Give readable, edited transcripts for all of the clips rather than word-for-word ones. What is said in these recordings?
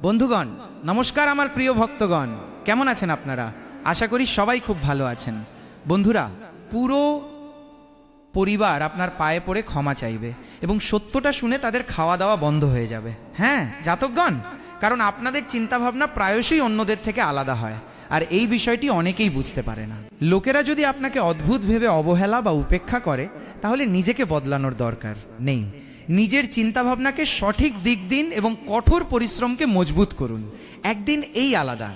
বন্ধুগণ নমস্কার, আমার প্রিয় ভক্তগণ, কেমন আছেন আপনারা? আশা করি সবাই খুব ভালো আছেন। বন্ধুরা, পুরো পরিবার আপনার পায়ে পড়ে ক্ষমা চাইবে এবং সত্যটা শুনে তাদের খাওয়া দাওয়া বন্ধ হয়ে যাবে। হ্যাঁ জাতকগণ, কারণ আপনাদের চিন্তাভাবনা প্রায়শই অন্যদের থেকে আলাদা হয়, আর এই বিষয়টি অনেকেই বুঝতে পারে না। লোকেরা যদি আপনাকে অদ্ভুত ভেবে অবহেলা বা উপেক্ষা করে, তাহলে নিজেকে বদলানোর দরকার নেই। নিজের চিন্তাভাবনাকে সঠিক দিক দিন এবং কঠোর পরিশ্রমকে মজবুত করুন। একদিন এই আলাদা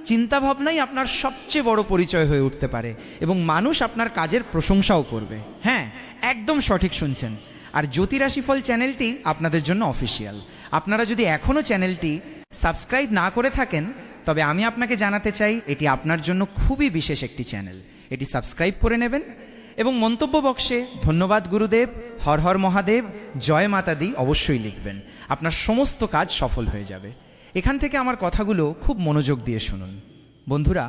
চিন্তাভাবনাই আপনার সবচেয়ে বড় পরিচয় হয়ে উঠতে পারে এবং মানুষ আপনার কাজের প্রশংসাও করবে। হ্যাঁ, একদম সঠিক শুনছেন। আর জ্যোতি রাশিফল চ্যানেলটি আপনাদের জন্য অফিসিয়াল। আপনারা যদি এখনও চ্যানেলটি সাবস্ক্রাইব না করে থাকেন, তবে আমি আপনাকে জানাতে চাই এটি আপনার জন্য খুবই বিশেষ একটি চ্যানেল। এটি সাবস্ক্রাইব করে নেবেন এবং মন্তব্য বক্সে ধন্যবাদ গুরুদেব, হর হর মহাদেব, জয় মাতা দি অবশ্যই লিখবেন। আপনার সমস্ত কাজ সফল হয়ে যাবে। এখান থেকে আমার কথাগুলো খুব মনোযোগ দিয়ে শুনুন। বন্ধুরা,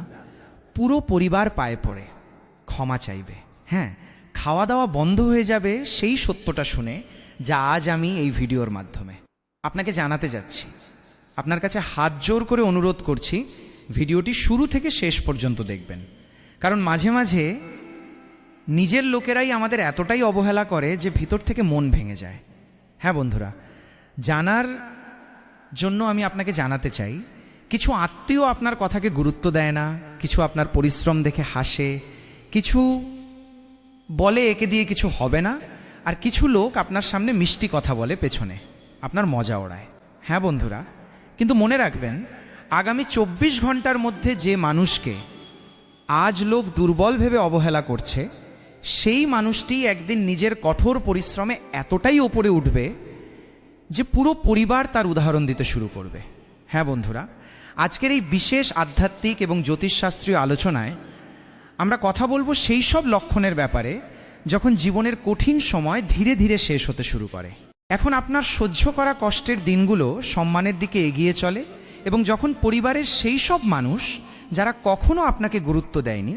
পুরো পরিবার পায়ে পড়ে ক্ষমা চাইবে। হ্যাঁ, খাওয়া দাওয়া বন্ধ হয়ে যাবে সেই সত্যটা শুনে, যা আজ আমি এই ভিডিওর মাধ্যমে আপনাকে জানাতে যাচ্ছি। আপনার কাছে হাত জোর করে অনুরোধ করছি, ভিডিওটি শুরু থেকে শেষ পর্যন্ত দেখবেন। কারণ মাঝে মাঝে নিজের লোকেরাই আমাদের এতটাই অবহেলা করে যে ভিতর থেকে মন ভেঙে যায়। হ্যাঁ বন্ধুরা, জানার জন্য আমি আপনাকে জানাতে চাই, কিছু আত্মীয় আপনার কথাকে গুরুত্ব দেয় না, কিছু আপনার পরিশ্রম দেখে হাসে, কিছু বলে একে দিয়ে কিছু হবে না, আর কিছু লোক আপনার সামনে মিষ্টি কথা বলে পেছনে আপনার মজা ওড়ায়। হ্যাঁ বন্ধুরা, কিন্তু মনে রাখবেন, আগামী 24 ঘন্টার মধ্যে যে মানুষকে আজ লোক দুর্বল ভেবে অবহেলা করছে, সেই মানুষটি একদিন নিজের কঠোর পরিশ্রমে এতটাই ওপরে উঠবে যে পুরো পরিবার তার উদাহরণ দিতে শুরু করবে। হ্যাঁ বন্ধুরা, আজকের এই বিশেষ আধ্যাত্মিক এবং জ্যোতিষশাস্ত্রীয় আলোচনায় আমরা কথা বলবো সেই সব লক্ষণের ব্যাপারে যখন জীবনের কঠিন সময় ধীরে ধীরে শেষ হতে শুরু করে। এখন আপনার সহ্য করা কষ্টের দিনগুলো সম্মানের দিকে এগিয়ে চলে এবং যখন পরিবারের সেই সব মানুষ যারা কখনো আপনাকে গুরুত্ব দেয়নি,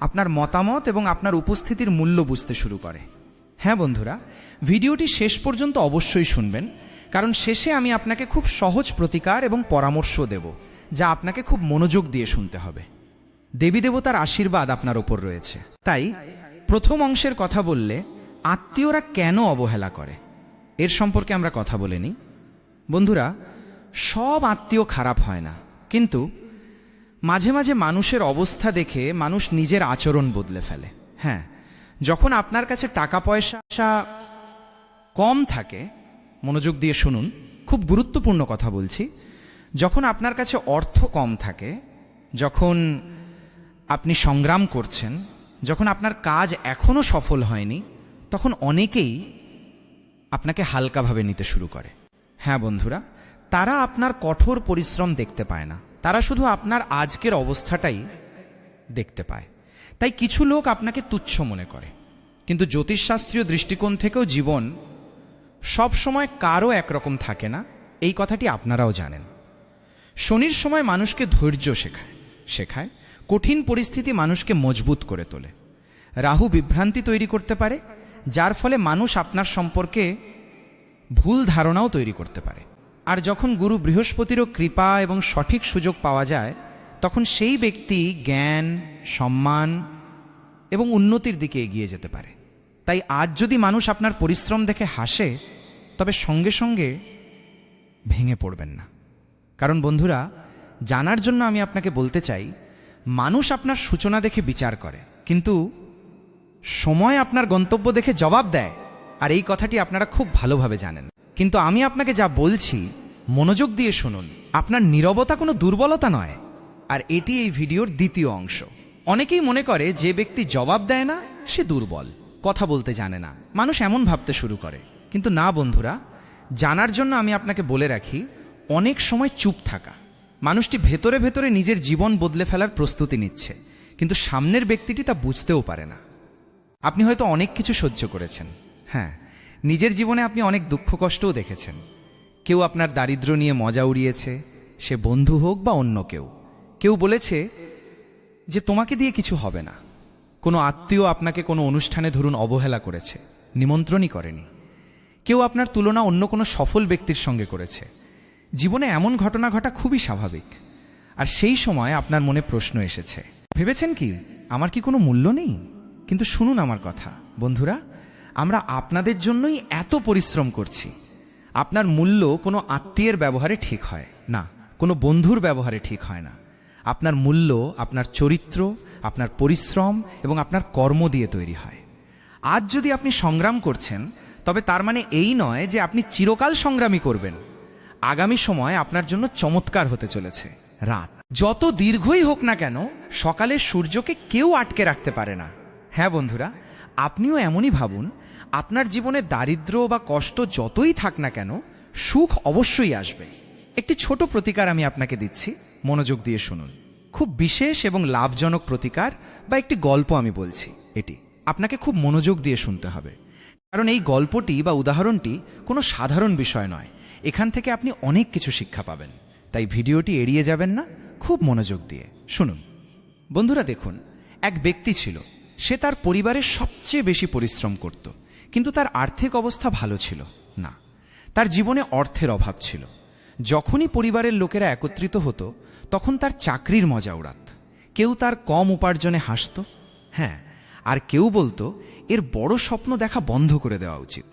আপনার মতামত এবং আপনার উপস্থিতির মূল্য বুঝতে শুরু করে। হ্যাঁ বন্ধুরা, ভিডিওটি শেষ পর্যন্ত অবশ্যই শুনবেন, কারণ শেষে আমি আপনাকে খুব সহজ প্রতিকার এবং পরামর্শ দেব, যা আপনাকে খুব মনোযোগ দিয়ে শুনতে হবে। দেবী দেবতার আশীর্বাদ আপনার ওপর রয়েছে। তাই প্রথম অংশের কথা বললে, আত্মীয়রা কেন অবহেলা করে এর সম্পর্কে আমরা কথা বলে নিই। বন্ধুরা, সব আত্মীয় খারাপ হয় না, কিন্তু মাঝে মাঝে মানুষের অবস্থা দেখে মানুষ নিজের আচরণ বদলে ফেলে। হ্যাঁ, যখন আপনার কাছে টাকা পয়সা কম থাকে, মনোযোগ দিয়ে শুনুন, খুব গুরুত্বপূর্ণ কথা বলছি, যখন আপনার কাছে অর্থ কম থাকে, যখন আপনি সংগ্রাম করছেন, যখন আপনার কাজ এখনো সফল হয়নি, তখন অনেকেই আপনাকে হালকাভাবে নিতে শুরু করে। হ্যাঁ বন্ধুরা, তারা আপনার কঠোর পরিশ্রম দেখতে পায় না, তারা শুধু আপনার আজকের অবস্থাটাই দেখতে পায়। তাই কিছু লোক আপনাকে তুচ্ছ মনে করে, কিন্তু জ্যোতিষশাস্ত্রীয় দৃষ্টিকোণ থেকেও জীবন সব সময় কারও একরকম থাকে না, এই কথাটি আপনারাও জানেন। শনির সময় মানুষকে ধৈর্য শেখায়, কঠিন পরিস্থিতি মানুষকে মজবুত করে তোলে। রাহু বিভ্রান্তি তৈরি করতে পারে, যার ফলে মানুষ আপনার সম্পর্কে ভুল ধারণাও তৈরি করতে পারে। আর যখন গুরু বৃহস্পতিরও কৃপা এবং সঠিক সুযোগ পাওয়া যায়, তখন সেই ব্যক্তি জ্ঞান, সম্মান এবং উন্নতির দিকে এগিয়ে যেতে পারে। তাই আজ যদি মানুষ আপনার পরিশ্রম দেখে হাসে, তবে সঙ্গে সঙ্গে ভেঙে পড়বেন না। কারণ বন্ধুরা, জানার জন্য আমি আপনাকে বলতে চাই, মানুষ আপনার সূচনা দেখে বিচার করে, কিন্তু সময় আপনার গন্তব্য দেখে জবাব দেয়। আর এই কথাটি আপনারা খুব ভালোভাবে জানেন। কিন্তু আমি আপনাকে যা বলছি, মনোযোগ দিয়ে শুনুন। আপনার নীরবতা কোনো দুর্বলতা নয়, আর এটি এই ভিডিওর দ্বিতীয় অংশ। অনেকেই মনে করে যে ব্যক্তি জবাব দেয় না সে দুর্বল, কথা বলতে জানে না, মানুষ এমন ভাবতে শুরু করে। কিন্তু না বন্ধুরা, জানার জন্য আমি আপনাকে বলে রাখি, অনেক সময় চুপ থাকা মানুষটি ভেতরে ভেতরে নিজের জীবন বদলে ফেলার প্রস্তুতি নিচ্ছে, কিন্তু সামনের ব্যক্তিটি তা বুঝতেও পারে না। আপনি হয়তো অনেক কিছু সহ্য করেছেন। হ্যাঁ, নিজের জীবনে আপনি অনেক দুঃখ কষ্টও দেখেছেন। কেউ আপনার দারিদ্র্য নিয়ে মজা উড়িয়েছে, সে বন্ধু হোক বা অন্য কেউ বলেছে যে তোমাকে দিয়ে কিছু হবে না। কোনো আত্মীয় আপনাকে কোনো অনুষ্ঠানে ধরুন অবহেলা করেছে, নিমন্ত্রণই করেনি। কেউ আপনার তুলনা অন্য কোনো সফল ব্যক্তির সঙ্গে করেছে, জীবনে এমন ঘটনা ঘটা খুবই স্বাভাবিক। আর সেই সময় আপনার মনে প্রশ্ন এসেছে, ভেবেছেন কি আমার কি কোনো মূল্য নেই? কিন্তু শুনুন আমার কথা বন্ধুরা, আমরা আপনাদের জন্যই এত পরিশ্রম করছি। আপনার মূল্য কোনো আত্মীয়ের ব্যবহারে ঠিক হয় না, কোনো বন্ধুর ব্যবহারে ঠিক হয় না। আপনার মূল্য আপনার চরিত্র, আপনার পরিশ্রম এবং আপনার কর্ম দিয়ে তৈরি হয়। আজ যদি আপনি সংগ্রাম করছেন, তবে তার মানে এই নয় যে আপনি চিরকাল সংগ্রামী করবেন। আগামী সময় আপনার জন্য চমৎকার হতে চলেছে। রাত যত দীর্ঘই হোক না কেন, সকালের সূর্যকে কেউ আটকে রাখতে পারে না। হ্যাঁ বন্ধুরা, আপনিও এমনই ভাবুন। আপনার জীবনে দারিদ্র বা কষ্ট যতই থাক না কেন, সুখ অবশ্যই আসবে। একটি ছোট প্রতিকার আমি আপনাকে দিচ্ছি, মনোযোগ দিয়ে শুনুন। খুব বিশেষ এবং লাভজনক প্রতিকার বা একটি গল্প আমি বলছি। এটি আপনাকে খুব মনোযোগ দিয়ে শুনতে হবে, কারণ এই গল্পটি বা উদাহরণটি কোনো সাধারণ বিষয় নয়। এখান থেকে আপনি অনেক কিছু শিক্ষা পাবেন, তাই ভিডিওটি এড়িয়ে যাবেন না, খুব মনোযোগ দিয়ে শুনুন। বন্ধুরা দেখুন, এক ব্যক্তি ছিল, সে তার পরিবারের সবচেয়ে বেশি পরিশ্রম করত, কিন্তু তার আর্থিক অবস্থা ভালো ছিল না। তার জীবনে অর্থের অভাব ছিল। যখনই পরিবারের লোকেরা একত্রিত হতো, তখন তার চাকরির মজা উড়াত। কেউ তার কম উপার্জনে হাসত, হ্যাঁ, আর কেউ বলতো এর বড় স্বপ্ন দেখা বন্ধ করে দেওয়া উচিত,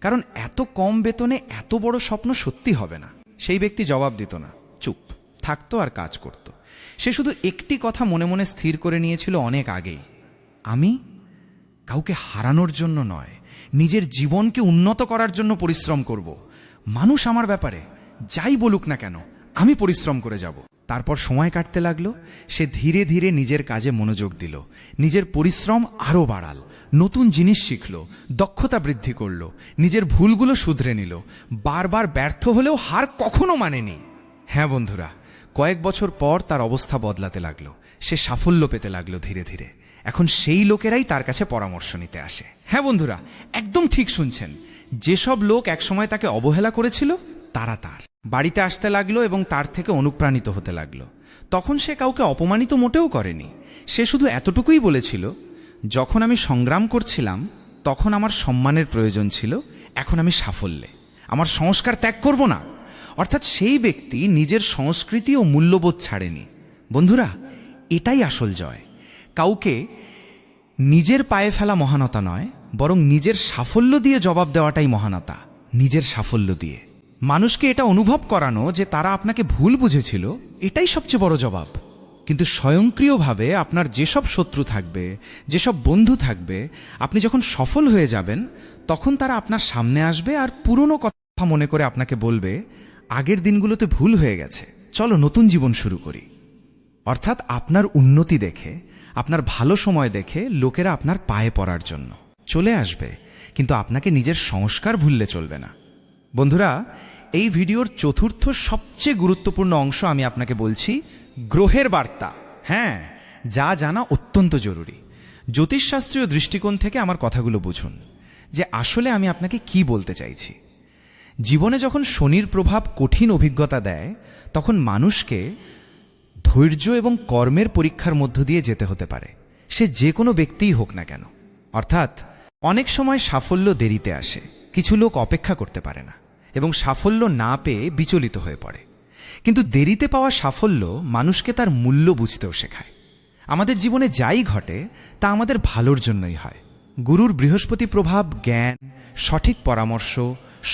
কারণ এত কম বেতনে এত বড় স্বপ্ন সত্যি হবে না। সেই ব্যক্তি জবাব দিত না, চুপ থাকতো আর কাজ করত। সে শুধু একটি কথা মনে মনে স্থির করে নিয়েছিল অনেক আগেই, আমি কাউকে হারানোর জন্য নয়, নিজের জীবনকে উন্নত করার জন্য পরিশ্রম করব। মানুষ আমার ব্যাপারে যাই বলুক না কেন, আমি পরিশ্রম করে যাব। তারপর সময় কাটতে লাগলো। সে ধীরে ধীরে নিজের কাজে মনোযোগ দিল, নিজের পরিশ্রম আরও বাড়াল, নতুন জিনিস শিখল, দক্ষতা বৃদ্ধি করল, নিজের ভুলগুলো শুধরে নিল। বারবার ব্যর্থ হলেও হার কখনো মানেনি। হ্যাঁ বন্ধুরা, কয়েক বছর পর তার অবস্থা বদলাতে লাগলো। সে সাফল্য পেতে লাগলো ধীরে ধীরে। এখন সেই লোকেরাই তার কাছে পরামর্শ নিতে আসে। হ্যাঁ বন্ধুরা, একদম ঠিক শুনছেন। যেসব লোক একসময় তাকে অবহেলা করেছিল, তারা তার বাড়িতে আসতে লাগলো এবং তার থেকে অনুপ্রাণিত হতে লাগলো। তখন সে কাউকে অপমানিত মোটেও করেনি। সে শুধু এতটুকুই বলেছিল, যখন আমি সংগ্রাম করছিলাম তখন আমার সম্মানের প্রয়োজন ছিল, এখন আমি সাফল্যে আমার সংস্কার ত্যাগ করব না। অর্থাৎ সেই ব্যক্তি নিজের সংস্কৃতি ও মূল্যবোধ ছাড়েনি। বন্ধুরা, এটাই আসল জয়। কাউকে নিজের পায়ে ফেলা মহানতা নয়, বরং নিজের সাফল্য দিয়ে জবাব দেওয়াটাই মহানতা। নিজের সাফল্য দিয়ে মানুষকে এটা অনুভব করানো যে তারা আপনাকে ভুল বুঝেছিল, এটাই সবচেয়ে বড় জবাব। কিন্তু স্বয়ংক্রিয়ভাবে আপনার যেসব শত্রু থাকবে, যেসব বন্ধু থাকবে, আপনি যখন সফল হয়ে যাবেন, তখন তারা আপনার সামনে আসবে আর পুরনো কথা মনে করে আপনাকে বলবে, আগের দিনগুলোতে ভুল হয়ে গেছে, চলো নতুন জীবন শুরু করি। অর্থাৎ আপনার উন্নতি দেখে, আপনার ভালো সময় দেখে লোকেরা আপনার পায়ে পড়ার জন্য চলে আসবে, কিন্তু আপনাকে নিজের সংস্কার ভুললে চলবে না। বন্ধুরা, এই ভিডিওর চতুর্থ সবচেয়ে গুরুত্বপূর্ণ অংশ আমি আপনাকে বলছি, গ্রহের বার্তা। হ্যাঁ, যা জানা অত্যন্ত জরুরি। জ্যোতিষশাস্ত্রীয় দৃষ্টিকোণ থেকে আমার কথাগুলো বুঝুন, যে আসলে আমি আপনাকে কি বলতে চাইছি। জীবনে যখন শনির প্রভাব কঠিন অভিজ্ঞতা দেয়, তখন মানুষকে ধৈর্য এবং কর্মের পরীক্ষার মধ্য দিয়ে যেতে হতে পারে, সে যে কোনো ব্যক্তিই হোক না কেন। অর্থাৎ অনেক সময় সাফল্য দেরিতে আসে, কিছু লোক অপেক্ষা করতে পারে না এবং সাফল্য না পেয়ে বিচলিত হয়ে পড়ে। কিন্তু দেরিতে পাওয়া সাফল্য মানুষকে তার মূল্য বুঝতেও শেখায়। আমাদের জীবনে যাই ঘটে তা আমাদের ভালোর জন্যই হয়। গুরুর বৃহস্পতি প্রভাব জ্ঞান, সঠিক পরামর্শ,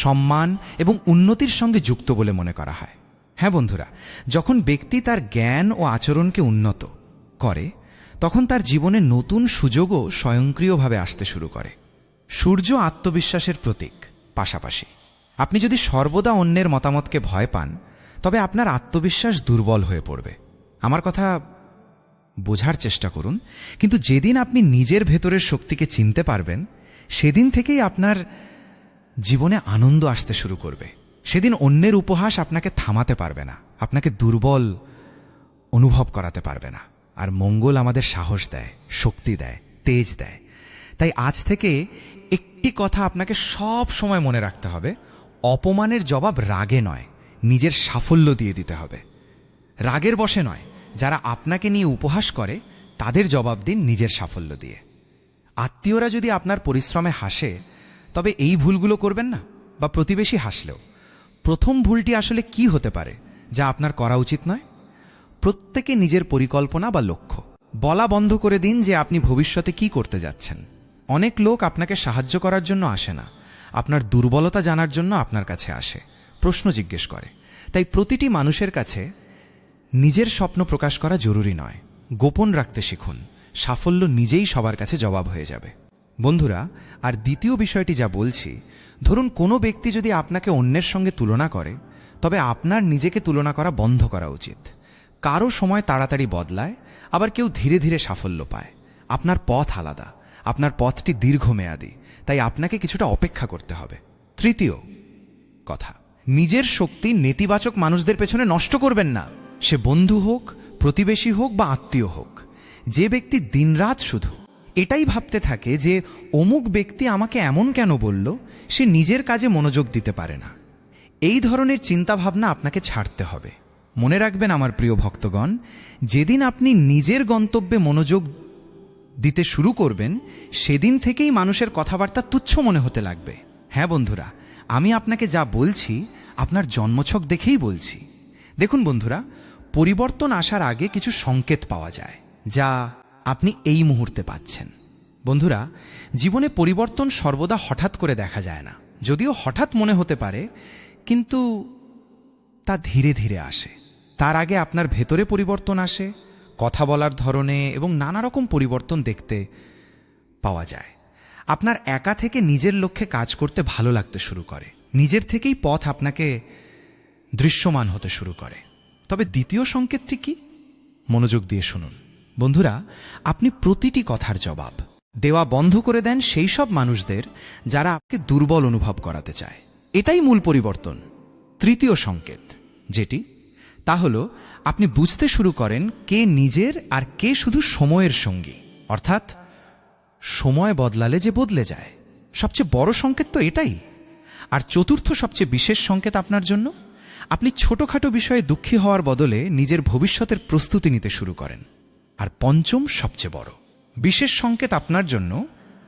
সম্মান এবং উন্নতির সঙ্গে যুক্ত বলে মনে করা হয়। হ্যাঁ বন্ধুরা, যখন ব্যক্তি তার জ্ঞান ও আচরণকে উন্নত করে, তখন তার জীবনে নতুন সুযোগও স্বয়ংক্রিয়ভাবে আসতে শুরু করে। সূর্য আত্মবিশ্বাসের প্রতীক, পাশাপাশি আপনি যদি সর্বদা অন্যের মতামতকে ভয় পান, তবে আপনার আত্মবিশ্বাস দুর্বল হয়ে পড়বে। আমার কথা বোঝার চেষ্টা করুন। কিন্তু যেদিন আপনি নিজের ভেতরের শক্তিকে চিনতে পারবেন, সেদিন থেকেই আপনার জীবনে আনন্দ আসতে শুরু করবে। সেদিন অন্যের উপহাস আপনাকে থামাতে পারবে না, আপনাকে দুর্বল অনুভব করাতে পারবে না। আর মঙ্গল আমাদের সাহস দেয়, শক্তি দেয়, তেজ দেয়। তাই আজ থেকে একটি কথা আপনাকে সব সময় মনে রাখতে হবে, অপমানের জবাব রাগে নয়, নিজের সাফল্য দিয়ে দিতে হবে। রাগের বশে নয়, যারা আপনাকে নিয়ে উপহাস করে তাদের জবাব দিন নিজের সাফল্য দিয়ে। আত্মীয়রা যদি আপনার পরিশ্রমে হাসে, তবে এই ভুলগুলো করবেন না, বা প্রতিবেশী হাসলেও প্রথম ভুলটি আসলে কি হতে পারে যা আপনার করা উচিত নয়? প্রত্যেকে নিজের পরিকল্পনা বা লক্ষ্য বলা বন্ধ করে দিন যে আপনি ভবিষ্যতে কি করতে যাচ্ছেন। অনেক লোক আপনাকে সাহায্য করার জন্য আসে না, আপনার দুর্বলতা জানার জন্য আপনার কাছে আসে, প্রশ্ন জিজ্ঞেস করে। তাই প্রতিটি মানুষের কাছে নিজের স্বপ্ন প্রকাশ করা জরুরি নয়, গোপন রাখতে শিখুন। সাফল্য নিজেই সবার কাছে জবাব হয়ে যাবে। বন্ধুরা, আর দ্বিতীয় বিষয়টি যা বলছি, ধরুন কোনো ব্যক্তি যদি আপনাকে অন্যের সঙ্গে তুলনা করে, তবে আপনার নিজেকে তুলনা করা বন্ধ করা উচিত। কারো সময় তাড়াতাড়ি বদলায়, আবার কেউ ধীরে ধীরে সাফল্য পায়। আপনার পথ আলাদা, আপনার পথটি দীর্ঘমেয়াদী, তাই আপনাকে কিছুটা অপেক্ষা করতে হবে। তৃতীয় কথা, নিজের শক্তি নেতিবাচক মানুষদের পেছনে নষ্ট করবেন না। সে বন্ধু হোক, প্রতিবেশী হোক বা আত্মীয় হোক। যে ব্যক্তি দিনরাত শুধু এটাই ভাবতে থাকে যে অমুক ব্যক্তি আমাকে এমন কেন বলল, সে নিজের কাজে মনোযোগ দিতে পারে না। এই ধরনের চিন্তাভাবনা আপনাকে ছাড়তে হবে। মনে রাখবেন আমার প্রিয় ভক্তগণ, যেদিন আপনি নিজের গন্তব্যে মনোযোগ দিতে শুরু করবেন, সেদিন থেকেই মানুষের কথাবার্তা তুচ্ছ মনে হতে লাগবে। হ্যাঁ বন্ধুরা, আমি আপনাকে যা বলছি আপনার জন্মছক দেখেই বলছি। দেখুন বন্ধুরা, পরিবর্তন আসার আগে কিছু সংকেত পাওয়া যায় যা আপনি এই মুহূর্তে পাচ্ছেন। বন্ধুরা, জীবনে পরিবর্তন সর্বদা হঠাৎ করে দেখা যায় না। যদিও হঠাৎ মনে হতে পারে, কিন্তু তা ধীরে ধীরে আসে। তার আগে আপনার ভেতরে পরিবর্তন আসে, কথা বলার ধরনে এবং নানা রকম পরিবর্তন দেখতে পাওয়া যায়। আপনার একা থেকে নিজের লক্ষ্যে কাজ করতে ভালো লাগতে শুরু করে। নিজের থেকেই পথ আপনাকে দৃশ্যমান হতে শুরু করে। তবে দ্বিতীয় সংকেতটি কি? মনোযোগ দিয়ে শুনুন বন্ধুরা। আপনি প্রতিটি কথার জবাব দেওয়া বন্ধ করে দেন সেই সব মানুষদের যারা আপনাকে দুর্বল অনুভব করাতে চায়। এটাই মূল পরিবর্তন। তৃতীয় সংকেত যেটি, তা হল আপনি বুঝতে শুরু করেন কে নিজের আর কে শুধু সময়ের সঙ্গী। অর্থাৎ সময় বদলালে যে বদলে যায়। সবচেয়ে বড় সংকেত তো এটাই। আর চতুর্থ সবচেয়ে বিশেষ সংকেত আপনার জন্য, আপনি ছোটখাটো বিষয়ে দুঃখী হওয়ার বদলে নিজের ভবিষ্যতের প্রস্তুতি নিতে শুরু করেন। আর পঞ্চম সবচেয়ে বড় বিশেষ সংকেত আপনার জন্য,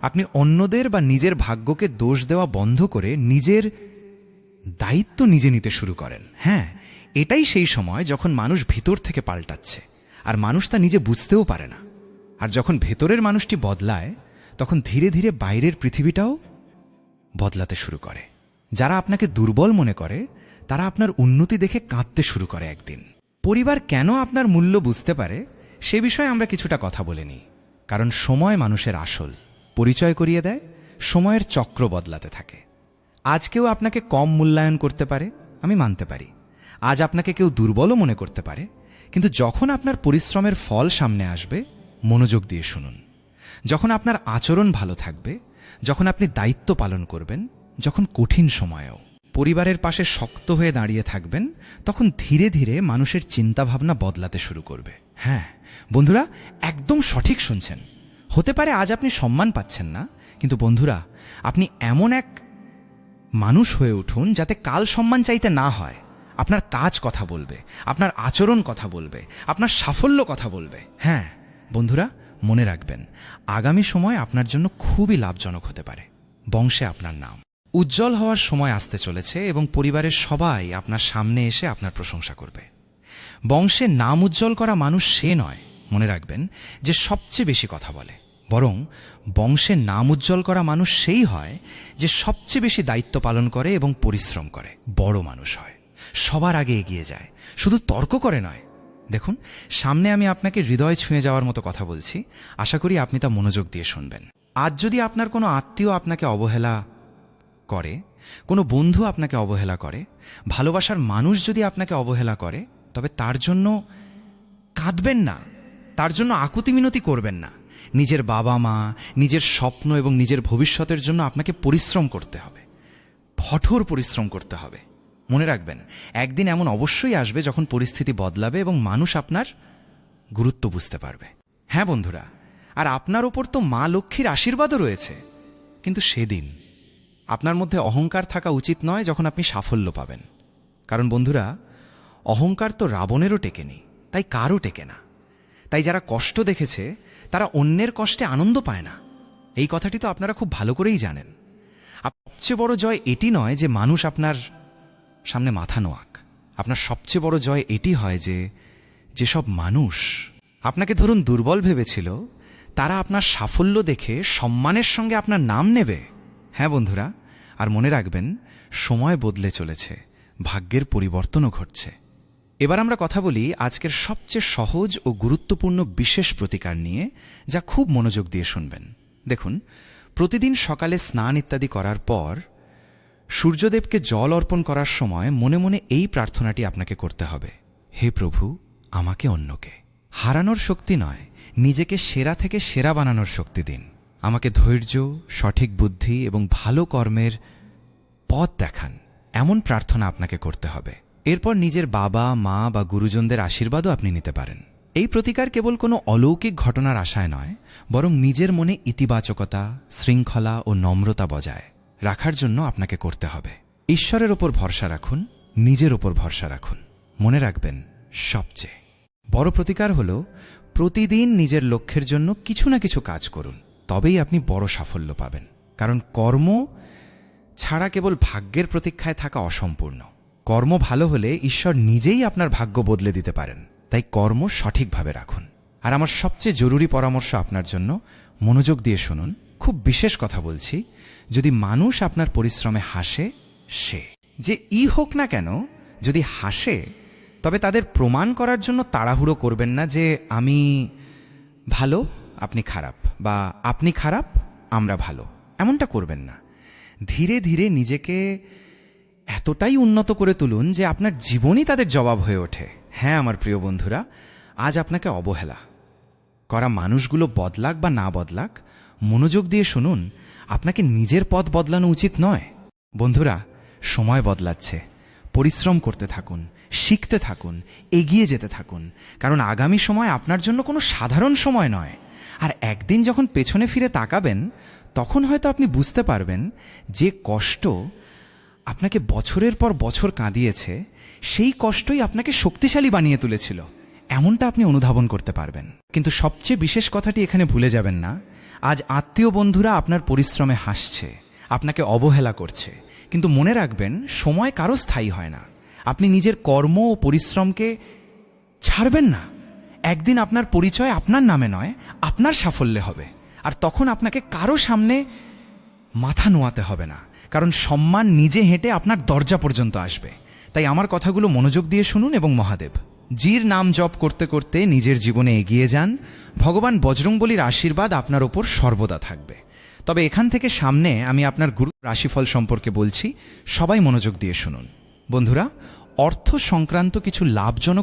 আপনি অন্যদের বা নিজের ভাগ্যকে দোষ দেওয়া বন্ধ করে নিজের দায়িত্ব নিজে নিতে শুরু করেন। হ্যাঁ, এটাই সেই সময় যখন মানুষ ভিতর থেকে পাল্টাচ্ছে, আর মানুষ তা নিজে বুঝতেও পারে না। আর যখন ভেতরের মানুষটি বদলায়, তখন ধীরে ধীরে বাইরের পৃথিবীটাও বদলাতে শুরু করে। যারা আপনাকে দুর্বল মনে করে, তারা আপনার উন্নতি দেখে কাঁদতে শুরু করে একদিন। পরিবার কেন আপনার মূল্য বুঝতে পারে, সে বিষয়ে আমরা কিছুটা কথা বলে নিই। কারণ সময় মানুষের আসল পরিচয় করিয়ে দেয়। সময়ের চক্র বদলাতে থাকে। আজ কেউ আপনাকে কম মূল্যায়ন করতে পারে, আমি মানতে পারি। আজ আপনাকে কেউ দুর্বলও মনে করতে পারে, কিন্তু যখন আপনার পরিশ্রমের ফল সামনে আসবে, মনোযোগ দিয়ে শুনুন। যখন আপনার আচরণ ভালো থাকবে, যখন আপনি দায়িত্ব পালন করবেন, যখন কঠিন সময়েও পরিবারের পাশে শক্ত হয়ে দাঁড়িয়ে থাকবেন, তখন ধীরে ধীরে মানুষের চিন্তাভাবনা বদলাতে শুরু করবে। হ্যাঁ বন্ধুরা, একদম সঠিক শুনছেন। হতে পারে আজ আপনি সম্মান পাচ্ছেন না, কিন্তু বন্ধুরা, আপনি এমন এক মানুষ হয়ে উঠুন যাতে কাল সম্মান চাইতে না হয়। আপনার কাজ কথা বলবে, আপনার আচরণ কথা বলবে, আপনার সাফল্য কথা বলবে। হ্যাঁ বন্ধুরা, মনে রাখবেন, আগামী সময় আপনার জন্য খুবই লাভজনক হতে পারে। বংশে আপনার নাম উজ্জ্বল হওয়ার সময় আসতে চলেছে এবং পরিবারের সবাই আপনার সামনে এসে আপনার প্রশংসা করবে। বংশে নাম উজ্জ্বল করা মানুষ সে নয়, মনে রাখবেন, যে সবচেয়ে বেশি কথা বলে। বরং বংশে নাম উজ্জ্বল করা মানুষ সেই হয় যে সবচেয়ে বেশি দায়িত্ব পালন করে এবং পরিশ্রম করে। বড় মানুষ হয়, সবার আগে এগিয়ে যায়, শুধু তর্ক করে নয়। দেখুন, সামনে আমি আপনাকে হৃদয় ছুঁয়ে যাওয়ার মতো কথা বলছি। আশা করি আপনি তা মনোযোগ দিয়ে শুনবেন। আজ যদি আপনার কোনো আত্মীয় আপনাকে অবহেলা করে, কোনো বন্ধু আপনাকে অবহেলা করে, ভালোবাসার মানুষ যদি আপনাকে অবহেলা করে, তবে তার জন্য কাঁদবেন না, তার জন্য আকুতি মিনতি করবেন না। নিজের বাবা মা, নিজের স্বপ্ন এবং নিজের ভবিষ্যতের জন্য আপনাকে পরিশ্রম করতে হবে, কঠোর পরিশ্রম করতে হবে। মনে রাখবেন, একদিন এমন অবশ্যই আসবে যখন পরিস্থিতি বদলাবে এবং মানুষ আপনার গুরুত্ব বুঝতে পারবে। হ্যাঁ বন্ধুরা, আর আপনার ওপর তো মা লক্ষ্মীর আশীর্বাদও রয়েছে। কিন্তু সেদিন আপনার মধ্যে অহংকার থাকা উচিত নয় যখন আপনি সাফল্য পাবেন। কারণ বন্ধুরা, অহংকার তো রাবণেরও টেকেনি, তাই কারও টেকে না। তাই যারা কষ্ট দেখেছে তারা অন্যের কষ্টে আনন্দ পায় না। এই কথাটি তো আপনারা খুব ভালো করেই জানেন। সবচেয়ে বড় জয় এটি নয় যে মানুষ আপনার সামনে মাথা নোয়াক। আপনার সবচেয়ে বড় জয় এটি হয় যে যেসব মানুষ আপনাকে ধরুন দুর্বল ভেবেছিল, তারা আপনার সাফল্য দেখে সম্মানের সঙ্গে আপনার নাম নেবে। হ্যাঁ বন্ধুরা, আর মনে রাখবেন, সময় বদলে চলেছে, ভাগ্যের পরিবর্তনও ঘটছে। এবার আমরা কথা বলি আজকের সবচেয়ে সহজ ও গুরুত্বপূর্ণ বিশেষ প্রতিকার নিয়ে, যা খুব মনোযোগ দিয়ে শুনবেন। দেখুন, প্রতিদিন সকালে স্নান ইত্যাদি করার পর সূর্যদেবকে জল অর্পণ করার সময় মনে মনে এই প্রার্থনাটি আপনাকে করতে হবে: হে প্রভু, আমাকে অন্যকে হারানোর শক্তি নয়, নিজেকে সেরা থেকে সেরা বানানোর শক্তি দিন। আমাকে ধৈর্য, সঠিক বুদ্ধি এবং ভালো কর্মের পথ দেখান। এমন প্রার্থনা আপনাকে করতে হবে। এরপর নিজের বাবা, মা বা গুরুজনদের আশীর্বাদও আপনি নিতে পারেন। এই প্রতিকার কেবল কোনো অলৌকিক ঘটনার আশায় নয়, বরং নিজের মনে ইতিবাচকতা, শৃঙ্খলা ও নম্রতা বজায় রাখার জন্য আপনাকে করতে হবে। ঈশ্বরের ওপর ভরসা রাখুন, নিজের ওপর ভরসা রাখুন। মনে রাখবেন, সবচেয়ে বড় প্রতিকার হল প্রতিদিন নিজের লক্ষ্যের জন্য কিছু না কিছু কাজ করুন, তবেই আপনি বড় সাফল্য পাবেন। কারণ কর্ম ছাড়া কেবল ভাগ্যের প্রতীক্ষায় থাকা অসম্পূর্ণ। কর্ম ভালো হলে ঈশ্বর নিজেই আপনার ভাগ্য বদলে দিতে পারেন। তাই কর্ম সঠিকভাবে রাখুন। আর আমার সবচেয়ে জরুরি পরামর্শ আপনার জন্য, মনোযোগ দিয়ে শুনুন। খুব বিশেষ কথা বলছি। যদি মানুষ আপনার পরিশ্রমে হাসে, সে যে হোক না কেন, যদি হাসে, তবে তাদের প্রমাণ করার জন্য তাড়াহুড়ো করবেন না যে আমি ভালো, আপনি খারাপ, বা আপনি খারাপ, আমরা ভালো। এমনটা করবেন না। ধীরে ধীরে নিজেকে এতটাই উন্নত করে তুলুন যে আপনার জীবনই তাদের জবাব হয়ে ওঠে। হ্যাঁ আমার প্রিয় বন্ধুরা, আজ আপনাকে অবহেলা করা মানুষগুলো বদলাক বা না বদলাক, মনোযোগ দিয়ে শুনুন, আপনাকে নিজের পথ বদলানো উচিত নয়। বন্ধুরা, সময় বদলাচ্ছে। পরিশ্রম করতে থাকুন, শিখতে থাকুন, এগিয়ে যেতে থাকুন। কারণ আগামী সময় আপনার জন্য কোনো সাধারণ সময় নয়। আর একদিন যখন পেছনে ফিরে তাকাবেন, তখন হয়তো আপনি বুঝতে পারবেন যে কষ্ট আপনাকে বছরের পর বছর কাঁদিয়েছে, সেই কষ্টই আপনাকে শক্তিশালী বানিয়ে তুলেছিল। এমনটা আপনি অনুধাবন করতে পারবেন। কিন্তু সবচেয়ে বিশেষ কথাটি এখানে ভুলে যাবেন না, আজ আত্মীয় বন্ধুরা আপনার পরিশ্রমে হাসছে, আপনাকে অবহেলা করছে। কিন্তু মনে রাখবেন, সময় কারো স্থায়ী হয় না। আপনি নিজের কর্ম ও পরিশ্রমকে ছাড়বেন না। একদিন আপনার পরিচয় আপনার নামে নয়, আপনার সাফল্যে হবে। আর তখন আপনাকে কারো সামনে মাথা নোয়াতে হবে না, কারণ সম্মান নিজে হেঁটে আপনার দরজা পর্যন্ত আসবে। তাই আমার কথাগুলো মনোযোগ দিয়ে শুনুন এবং মহাদেব জির নাম জপ করতে করতে নিজের জীবনে এগিয়ে যান। ভগবান বজরংবলীর আশীর্বাদ আপনার ওপর সর্বদা থাকবে। তবে এখান থেকে সামনে আমি আপনার গুরু রাশিফল সম্পর্কে বলছি, সবাই মনোযোগ দিয়ে শুনুন। বন্ধুরা, অর্থ সংক্রান্ত কিছু লাভজনক